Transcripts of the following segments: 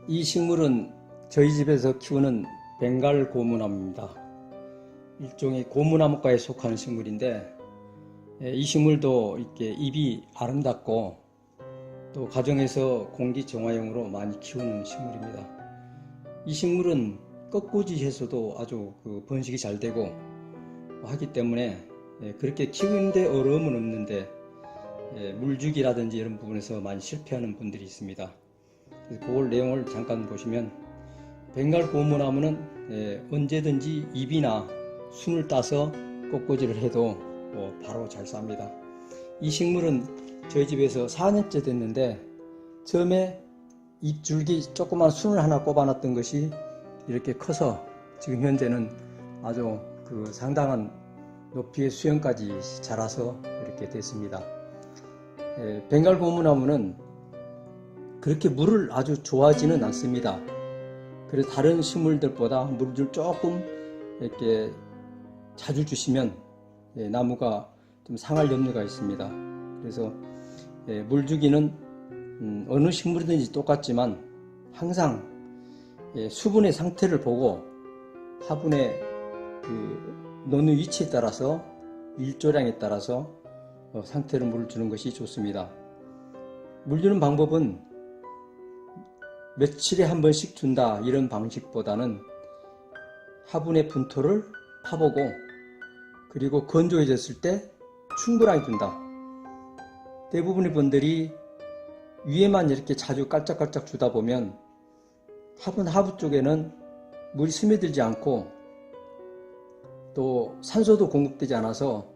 이 식물은 저희 집에서 키우는 벵갈 고무나무입니다. 일종의 고무나무과에 속하는 식물인데, 이 식물도 이렇게 잎이 아름답고 또 가정에서 공기 정화용으로 많이 키우는 식물입니다. 이 식물은 꺾꽂이해서도 아주 번식이 잘 되고 하기 때문에 그렇게 키우는데 어려움은 없는데 물주기라든지 이런 부분에서 많이 실패하는 분들이 있습니다. 그래서 그걸 내용을 잠깐 보시면, 벵갈 고무나무는 언제든지 잎이나 순을 따서 꺾꽂이를 해도 바로 잘 삽니다. 이 식물은 저희 집에서 4년째 됐는데, 처음에 잎줄기 조그만 순을 하나 꼽아놨던 것이 이렇게 커서 지금 현재는 아주 상당한 높이의 수영까지 자라서 이렇게 됐습니다. 벵갈 고무나무는 그렇게 물을 아주 좋아하지는 않습니다. 그래서 다른 식물들보다 물을 조금 이렇게 자주 주시면 나무가 좀 상할 염려가 있습니다. 그래서 물주기는 어느 식물이든지 똑같지만 항상 수분의 상태를 보고 화분의 놓는 위치에 따라서 일조량에 따라서 상태로 물을 주는 것이 좋습니다. 물 주는 방법은 며칠에 한 번씩 준다 이런 방식보다는 화분의 분토를 파보고, 그리고 건조해졌을 때 충분하게 준다. 대부분의 분들이 위에만 이렇게 자주 깔짝깔짝 주다 보면 화분 하부 쪽에는 물이 스며들지 않고 또 산소도 공급되지 않아서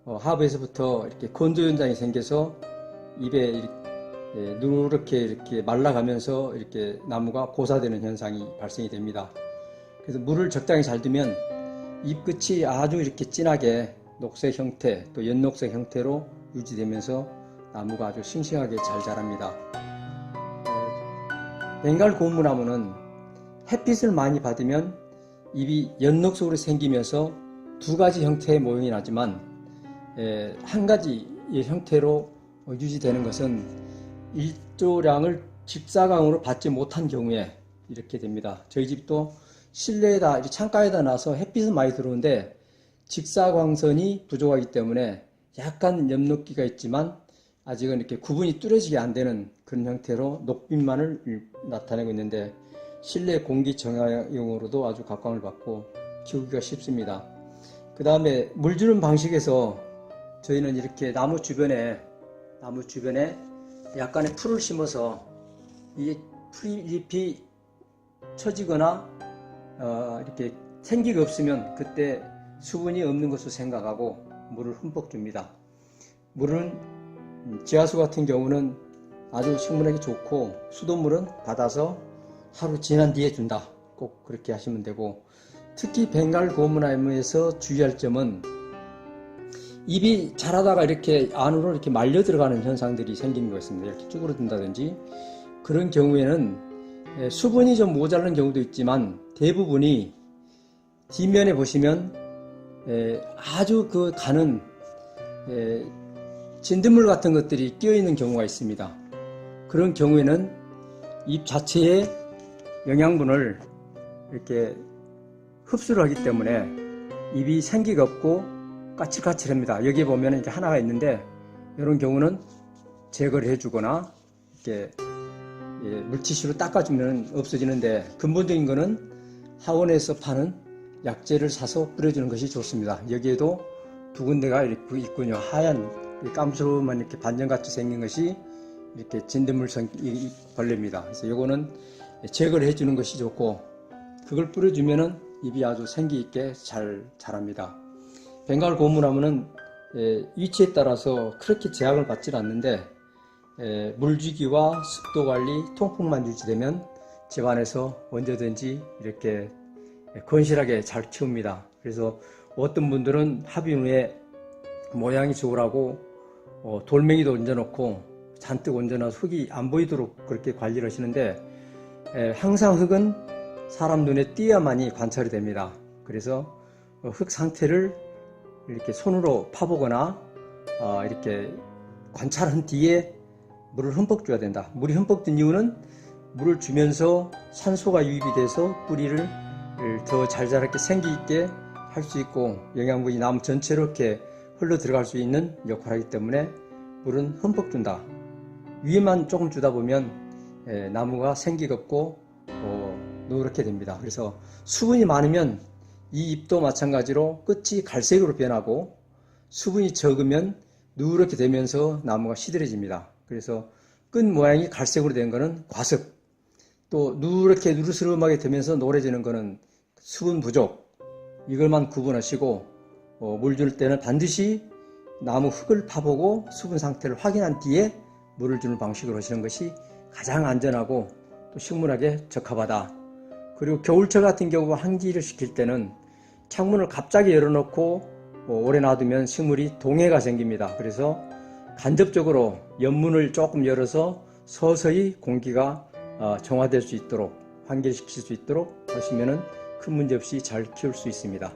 하부에서부터 이렇게 건조 현상이 생겨서 잎에 누렇게 이렇게 말라가면서 이렇게 나무가 고사되는 현상이 발생이 됩니다. 그래서 물을 적당히 잘 두면 잎끝이 아주 이렇게 진하게 녹색 형태, 또 연녹색 형태로 유지되면서 나무가 아주 싱싱하게 잘 자랍니다. 벵갈 고무나무는 햇빛을 많이 받으면 잎이 연녹색으로 생기면서 두 가지 형태의 모형이 나지만, 한 가지 형태로 유지되는 것은 일조량을 직사광으로 받지 못한 경우에 이렇게 됩니다. 저희 집도 실내에다, 창가에다 놔서 햇빛은 많이 들어오는데 직사광선이 부족하기 때문에 약간 엽록기가 있지만 아직은 이렇게 구분이 뚜렷하게 안 되는 그런 형태로 녹빛만을 나타내고 있는데, 실내 공기 정화용으로도 아주 각광을 받고 키우기가 쉽습니다. 그 다음에 물 주는 방식에서 저희는 이렇게 나무 주변에 약간의 풀을 심어서 이 풀잎이 처지거나 이렇게 생기가 없으면 그때 수분이 없는 것으로 생각하고 물을 흠뻑 줍니다. 물은 지하수 같은 경우는 아주 식물에게 좋고, 수돗물은 받아서 하루 지난 뒤에 준다. 꼭 그렇게 하시면 되고, 특히 벵갈 고무나무에서 주의할 점은 잎이 자라다가 이렇게 안으로 이렇게 말려 들어가는 현상들이 생기는 것 같습니다. 이렇게 쭈그러든다든지 그런 경우에는 수분이 좀 모자라는 경우도 있지만, 대부분이 뒷면에 보시면 아주 가는 진딧물 같은 것들이 끼어 있는 경우가 있습니다. 그런 경우에는 잎 자체의 영양분을 이렇게 흡수를 하기 때문에 잎이 생기가 없고 까칠까칠합니다. 여기에 보면 이렇게 하나가 있는데, 이런 경우는 제거를 해주거나 이렇게 물티슈로 닦아주면 없어지는데, 근본적인 거는 하원에서 파는 약재를 사서 뿌려주는 것이 좋습니다. 여기에도 두 군데가 이렇게 있군요. 하얀 깜수만 이렇게 반점같이 생긴 것이 이렇게 진딧물성 벌레입니다. 그래서 이거는 제거를 해주는 것이 좋고, 그걸 뿌려주면은 잎이 아주 생기 있게 잘 자랍니다. 벵갈 고무나무는 위치에 따라서 그렇게 제약을 받지 않는데, 물주기와 습도관리, 통풍만 유지되면 집안에서 언제든지 이렇게 건실하게 잘 키웁니다. 그래서 어떤 분들은 합인 후에 모양이 좋으라고 돌멩이도 얹어놓고 잔뜩 얹어놔서 흙이 안 보이도록 그렇게 관리를 하시는데, 항상 흙은 사람 눈에 띄어야만이 관찰이 됩니다. 그래서 흙 상태를 이렇게 손으로 파보거나 이렇게 관찰한 뒤에 물을 흠뻑 줘야 된다. 물이 흠뻑 든 이유는 물을 주면서 산소가 유입이 돼서 뿌리를 더 잘 자라게 생기 있게 할 수 있고 영양분이 나무 전체로 이렇게 흘러 들어갈 수 있는 역할을 하기 때문에 물은 흠뻑 준다. 위에만 조금 주다 보면 나무가 생기가 없고 노랗게 됩니다. 그래서 수분이 많으면 이 잎도 마찬가지로 끝이 갈색으로 변하고 수분이 적으면 누렇게 되면서 나무가 시들해집니다. 그래서 끝 모양이 갈색으로 된 거는 과습, 또 누렇게 누르스름하게 되면서 노래지는 거는 수분 부족, 이걸만 구분하시고 물 줄 때는 반드시 나무 흙을 파보고 수분 상태를 확인한 뒤에 물을 주는 방식으로 하시는 것이 가장 안전하고 또 식물학에 적합하다. 그리고 겨울철 같은 경우 환기를 시킬 때는 창문을 갑자기 열어놓고 오래 놔두면 식물이 동해가 생깁니다. 그래서 간접적으로 옆문을 조금 열어서 서서히 공기가 정화될 수 있도록 환기를 시킬 수 있도록 하시면 큰 문제 없이 잘 키울 수 있습니다.